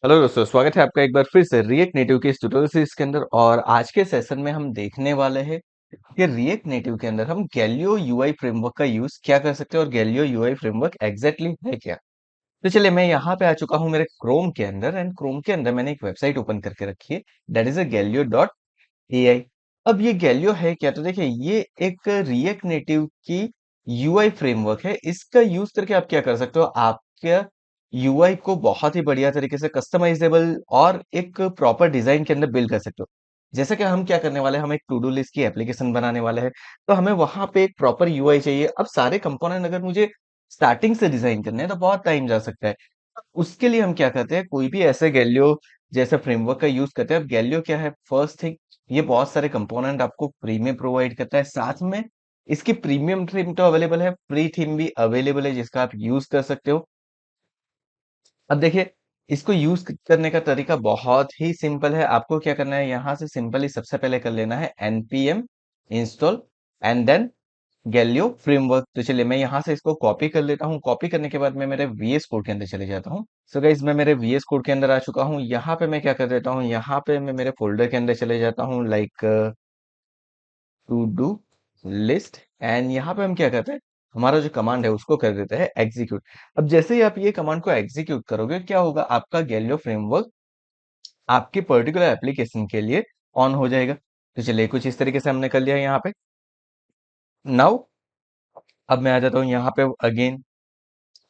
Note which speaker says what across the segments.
Speaker 1: Hello दोस्तों, स्वागत है आपका एक बार फिर से रिएक्ट नेटिव के इस ट्यूटोरियल सीरीज के अंदर। और आज के सेशन में हम देखने वाले हैं कि रिएक्ट नेटिव के अंदर हम गैलियो यूआई फ्रेमवर्क का यूज क्या कर सकते हैं और गैलियो यूआई फ्रेमवर्क एग्जैक्टली है क्या। तो चलिए, मैं यहाँ पे आ चुका हूँ मेरे क्रोम के अंदर, एंड क्रोम के अंदर मैंने एक वेबसाइट ओपन करके रखी है, that is a Galio dot AI. अब ये गैलियो है क्या, तो देखिए ये एक रिएक्ट नेटिव की यूआई फ्रेमवर्क है। इसका यूज करके आप क्या कर सकते हो, आपके यूआई को बहुत ही बढ़िया तरीके से कस्टमाइजेबल और एक प्रॉपर डिजाइन के अंदर बिल्ड कर सकते हो। जैसे कि हम क्या करने वाले हैं, हम एक टू डू लिस्ट की एप्लीकेशन बनाने वाले हैं, तो हमें वहां पे एक प्रॉपर यूआई चाहिए। अब सारे कंपोनेंट अगर मुझे स्टार्टिंग से डिजाइन करने हैं तो बहुत टाइम जा सकता है। उसके लिए हम क्या करते हैं, कोई भी ऐसे गैलियो जैसे फ्रेमवर्क का यूज करते हैं। अब गैलियो क्या है, फर्स्ट थिंग, ये बहुत सारे कंपोनेंट आपको फ्री में प्रोवाइड करता है। साथ में इसकी प्रीमियम थीम तो अवेलेबल है, फ्री थीम भी अवेलेबल है जिसका आप यूज कर सकते हो। अब देखिए, इसको यूज करने का तरीका बहुत ही सिंपल है। आपको क्या करना है, यहाँ से सिंपली सबसे पहले कर लेना है npm install and then Galio framework. तो चलिए, मैं यहाँ से इसको कॉपी कर लेता हूँ। कॉपी करने के बाद मैं मेरे VS कोड के अंदर चले जाता हूँ। सो गाइस, मैं मेरे VS कोड के अंदर आ चुका हूँ। यहाँ पे मैं क्या कर देता हूँ, यहाँ पे मैं मेरे फोल्डर के अंदर चले जाता हूँ, like to do list. And यहाँ पे हम क्या करते हैं, हमारा जो कमांड है उसको कर देते हैं एग्जीक्यूट। अब जैसे ही आप ये कमांड को एग्जीक्यूट करोगे, क्या होगा, आपका गैलियो फ्रेमवर्क आपके पर्टिकुलर एप्लीकेशन के लिए ऑन हो जाएगा। तो चलिए, कुछ इस तरीके से हमने कर लिया है यहाँ पे। नाउ अब मैं आ जाता हूँ यहाँ पे अगेन।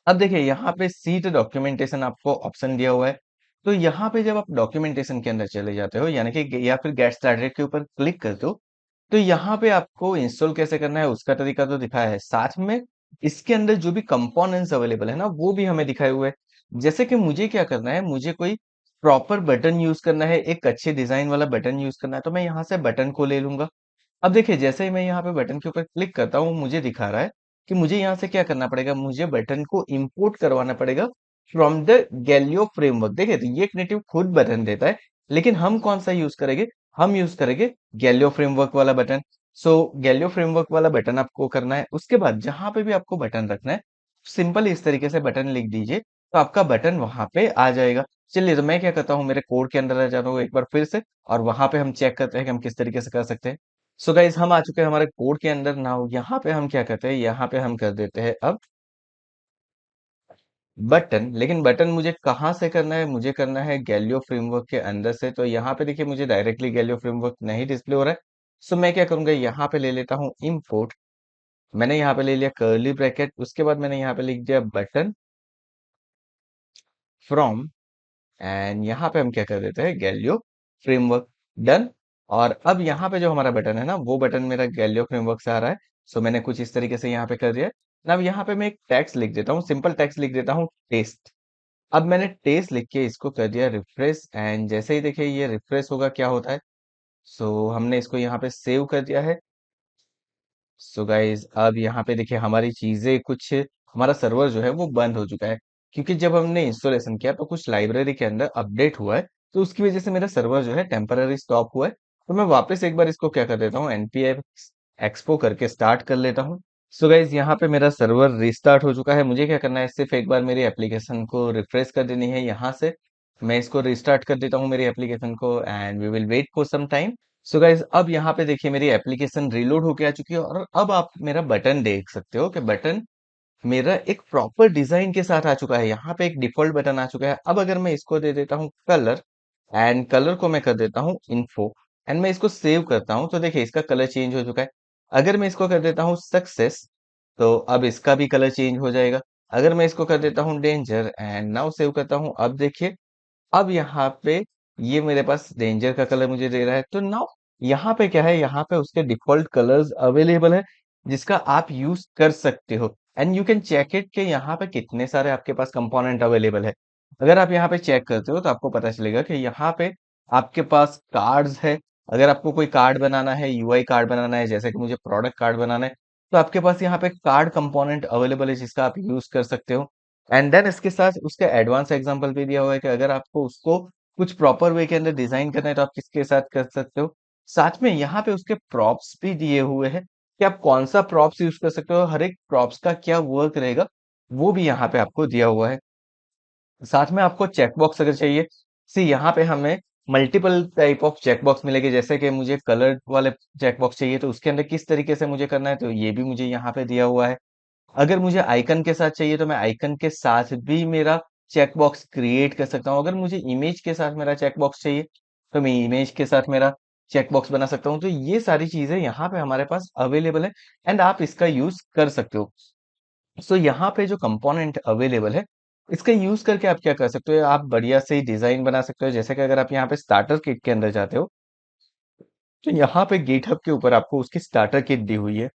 Speaker 1: अब देखिए, यहाँ पे सीट डॉक्यूमेंटेशन आपको ऑप्शन दिया हुआ है। तो यहाँ पे जब आप डॉक्यूमेंटेशन के अंदर चले जाते हो, यानी कि या फिर गेट स्टार्टेड के ऊपर क्लिक करते हो, तो यहाँ पे आपको इंस्टॉल कैसे करना है उसका तरीका तो दिखाया है। साथ में इसके अंदर जो भी कंपोनेंट्स अवेलेबल है ना, वो भी हमें दिखाए हुए हैं। जैसे कि मुझे क्या करना है, मुझे कोई प्रॉपर बटन यूज करना है, एक अच्छे डिजाइन वाला बटन यूज करना है, तो मैं यहाँ से बटन को ले लूंगा। अब देखिए, जैसे ही मैं यहाँ पे बटन के ऊपर क्लिक करता हूँ, मुझे दिखा रहा है कि मुझे यहाँ से क्या करना पड़ेगा, मुझे बटन को इंपोर्ट करवाना पड़ेगा फ्रॉम द गैलियो फ्रेमवर्क। देखिए, तो ये नेटिव खुद बटन देता है, लेकिन हम कौन सा यूज करेंगे, हम यूज करेंगे गैलियो फ्रेमवर्क वाला बटन। सो गैलियो फ्रेमवर्क वाला बटन आपको करना है। उसके बाद जहां पे भी आपको बटन रखना है, सिंपल इस तरीके से बटन लिख दीजिए, तो आपका बटन वहां पे आ जाएगा। चलिए, तो मैं क्या करता हूँ, मेरे कोड के अंदर आ जाता हूँ एक बार फिर से, और वहां पे हम चेक करते हैं कि हम किस तरीके से कर सकते हैं। सो गाइज, हम आ चुके हैं हमारे कोड के अंदर। नाउ यहाँ पे हम क्या करते हैं, यहाँ पे हम कर देते हैं अब बटन। लेकिन बटन मुझे कहाँ से करना है, मुझे करना है गैलियो फ्रेमवर्क के अंदर से। तो यहाँ पे देखिए, मुझे डायरेक्टली गैलियो फ्रेमवर्क नहीं डिस्प्ले हो रहा है। सो मैं क्या करूंगा, यहाँ पे ले लेता हूँ इम्पोर्ट। मैंने यहाँ पे ले लिया कर्ली ब्रैकेट, उसके बाद मैंने यहाँ पे लिख दिया बटन फ्रॉम, एंड यहाँ पे हम क्या कर देते हैं, गैलियो फ्रेमवर्क। डन। और अब यहाँ पे जो हमारा बटन है ना, वो बटन मेरा गैलियो फ्रेमवर्क से आ रहा है। सो मैंने कुछ इस तरीके से यहाँ पे कर दिया है। अब यहाँ पे मैं एक टेक्स्ट लिख देता हूँ, सिंपल टेक्स्ट लिख देता हूँ, टेस्ट। अब मैंने टेस्ट लिख के इसको कर दिया रिफ्रेश, एंड जैसे ही देखिए ये रिफ्रेश होगा, क्या होता है, सो हमने इसको यहाँ पे सेव कर दिया है। सो गाइज, अब यहाँ पे देखिए हमारी चीजें कुछ, हमारा सर्वर जो है वो बंद हो चुका है, क्योंकि जब हमने इंस्टॉलेशन किया तो कुछ लाइब्रेरी के अंदर अपडेट हुआ है। तो उसकी वजह से मेरा सर्वर जो है टेम्पररी स्टॉप हुआ है। तो मैं वापस एक बार इसको क्या कर देता हूँ, npx एक्सपो करके स्टार्ट कर लेता हूँ। सो गाइज, यहाँ पे मेरा सर्वर रिस्टार्ट हो चुका है। मुझे क्या करना है, सिर्फ एक बार मेरी एप्लीकेशन को रिफ्रेश कर देनी है। यहाँ से मैं इसको रिस्टार्ट कर देता हूँ मेरी एप्लीकेशन को, and we will wait for some time. So guys, अब यहाँ पे देखिए मेरी एप्लीकेशन रीलोड होके आ चुकी है, और अब आप मेरा बटन देख सकते हो कि बटन मेरा एक प्रॉपर डिजाइन के साथ आ चुका है। यहाँ पे एक डिफॉल्ट बटन आ चुका है। अब अगर मैं इसको दे देता हूँ कलर, एंड कलर को मैं कर देता हूँ इन्फो, एंड मैं इसको सेव करता हूँ, तो देखिए इसका कलर चेंज हो चुका है। अगर मैं इसको कर देता हूँ सक्सेस, तो अब इसका भी कलर चेंज हो जाएगा। अगर मैं इसको कर देता हूँ डेंजर एंड नाउ सेव करता हूँ, अब देखिए, अब यहाँ पे ये मेरे पास डेंजर का कलर मुझे दे रहा है। तो नाउ यहाँ पे क्या है, यहाँ पे उसके डिफॉल्ट कलर्स अवेलेबल है जिसका आप यूज कर सकते हो। And you can check it कि यहाँ पे कितने सारे आपके पास कंपोनेंट अवेलेबल है। अगर आप यहाँ पे चेक करते हो तो आपको पता चलेगा कि यहाँ पे आपके पास कार्ड्स है। अगर आपको कोई कार्ड बनाना है, यूआई कार्ड बनाना है, जैसे कि मुझे प्रोडक्ट कार्ड बनाना है, तो आपके पास यहाँ पे कार्ड कंपोनेंट अवेलेबल है जिसका आप यूज कर सकते हो। एंड देन इसके साथ उसका एडवांस एग्जांपल भी दिया हुआ है कि अगर आपको उसको कुछ प्रॉपर वे के अंदर डिजाइन करना है तो आप किसके साथ कर सकते हो। साथ में यहाँ पे उसके प्रॉप्स भी दिए हुए हैं कि आप कौन सा प्रॉप्स यूज कर सकते हो, हर एक प्रॉप्स का क्या वर्क रहेगा, वो भी यहाँ पे आपको दिया हुआ है। साथ में आपको चेकबॉक्स अगर चाहिए, सी यहाँ पे हमें मल्टीपल टाइप ऑफ चेकबॉक्स मिलेंगे। जैसे कि मुझे कलर्ड वाले चेकबॉक्स चाहिए तो उसके अंदर किस तरीके से मुझे करना है, तो ये भी मुझे यहाँ पे दिया हुआ है। अगर मुझे आइकन के साथ चाहिए तो मैं आइकन के साथ भी मेरा चेकबॉक्स क्रिएट कर सकता हूँ। अगर मुझे इमेज के साथ मेरा चेकबॉक्स चाहिए तो मैं इमेज के साथ मेरा चेकबॉक्स बना सकता हूँ। तो ये सारी चीजें यहाँ पे हमारे पास अवेलेबल है एंड आप इसका यूज कर सकते हो। सो यहाँ पे जो कंपोनेंट अवेलेबल है, इसका यूज करके आप क्या कर सकते हो, आप बढ़िया से डिजाइन बना सकते हो। जैसे कि अगर आप यहाँ पे स्टार्टर किट के अंदर जाते हो तो यहाँ पे गिटहब के ऊपर आपको उसकी स्टार्टर किट दी हुई है।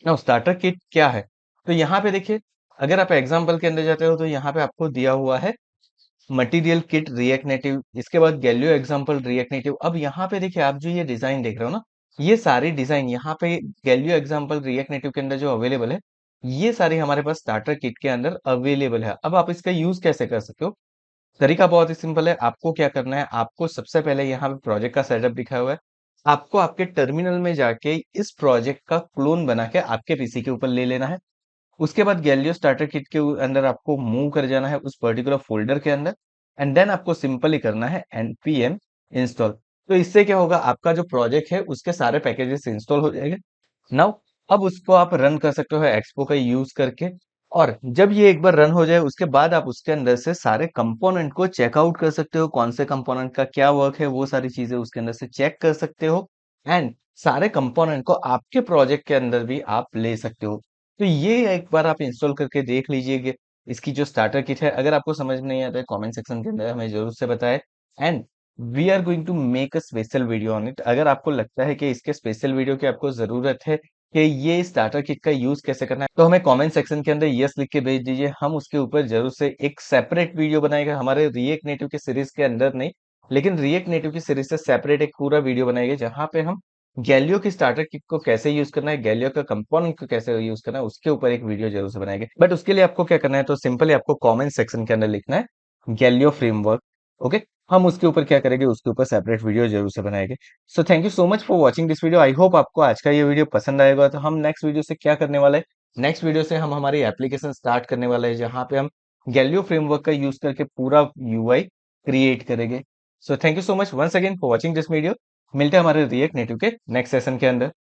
Speaker 1: ना स्टार्टर किट क्या है, तो यहाँ पे देखिए, अगर आप एग्जाम्पल के अंदर जाते हो तो यहाँ पे आपको दिया हुआ है मटेरियल किट रिएक्ट नेटिव, इसके बाद गैलियो एग्जाम्पल रिएक्ट नेटिव। अब यहाँ पे देखिए, आप जो ये डिजाइन देख रहे हो ना, ये सारी डिजाइन यहाँ पे गैलियो एग्जाम्पल रिएक्ट नेटिव के अंदर जो अवेलेबल है, ये सारी हमारे पास स्टार्टर किट के अंदर अवेलेबल है। अब आप इसका यूज कैसे कर सकते हो, तरीका बहुत ही सिंपल है। आपको क्या करना है, आपको सबसे पहले यहाँ पे प्रोजेक्ट का सेटअप दिखा हुआ है, आपको आपके टर्मिनल में जाके इस प्रोजेक्ट का क्लोन बना के आपके पीसी के ऊपर ले लेना है। उसके बाद गैलियो स्टार्टर किट के अंदर आपको मूव कर जाना है उस पर्टिकुलर फोल्डर के अंदर एंड देन आपको सिंपली करना है npm इंस्टॉल। तो इससे क्या होगा, आपका जो प्रोजेक्ट है उसके सारे पैकेजेस इंस्टॉल हो जाएंगे। नाउ अब उसको आप रन कर सकते हो एक्सपो का यूज करके। और जब ये एक बार रन हो जाए उसके बाद आप उसके अंदर से सारे कंपोनेंट को चेकआउट कर सकते हो, कौन से कंपोनेंट का क्या वर्क है वो सारी चीजें उसके अंदर से चेक कर सकते हो एंड सारे कंपोनेंट को आपके प्रोजेक्ट के अंदर भी आप ले सकते हो। तो ये एक बार आप इंस्टॉल करके देख लीजिए इसकी जो स्टार्टर किट है। अगर आपको समझ में नहीं आता है कमेंट सेक्शन के अंदर हमें जरूर से बताएं and we are going to make a special video on it. अगर आपको लगता है कि इसके स्पेशल वीडियो की आपको जरूरत है कि ये स्टार्टर किट का यूज कैसे करना है, तो हमें कमेंट सेक्शन के अंदर यस लिख के भेज दीजिए। हम उसके ऊपर जरूर से एक सेपरेट वीडियो बनाएगा, हमारे रिएक्ट नेटिव के सीरीज के अंदर नहीं, लेकिन रिएक्ट नेटिव की सीरीज से सेपरेट एक पूरा वीडियो बनाएंगे जहां पे हम गैलियो की स्टार्टर किट को कैसे यूज करना है, गैलियो का कंपोनेंट को कैसे यूज करना है, उसके ऊपर एक वीडियो जरूर से बनाएंगे। बट उसके लिए आपको क्या करना है, तो सिंपली आपको कमेंट सेक्शन के अंदर लिखना है गैलियो फ्रेमवर्क। ओके, हम उसके ऊपर क्या करेंगे, उसके ऊपर सेपरेट वीडियो जरूर से बनाएंगे। सो thank you so much for watching this video. I hope आपको आज का ये वीडियो पसंद आएगा। तो हम नेक्स्ट वीडियो से क्या करने वाले हैं, नेक्स्ट वीडियो से हम हमारी एप्लीकेशन स्टार्ट करने वाले हैं जहां पे हम गैलियो फ्रेमवर्क का यूज करके पूरा यूआई क्रिएट करेंगे। So thank you so much once again for watching this video. मिलते हैं हमारे रिएक्ट नेटिव के नेक्स्ट सेशन के अंदर।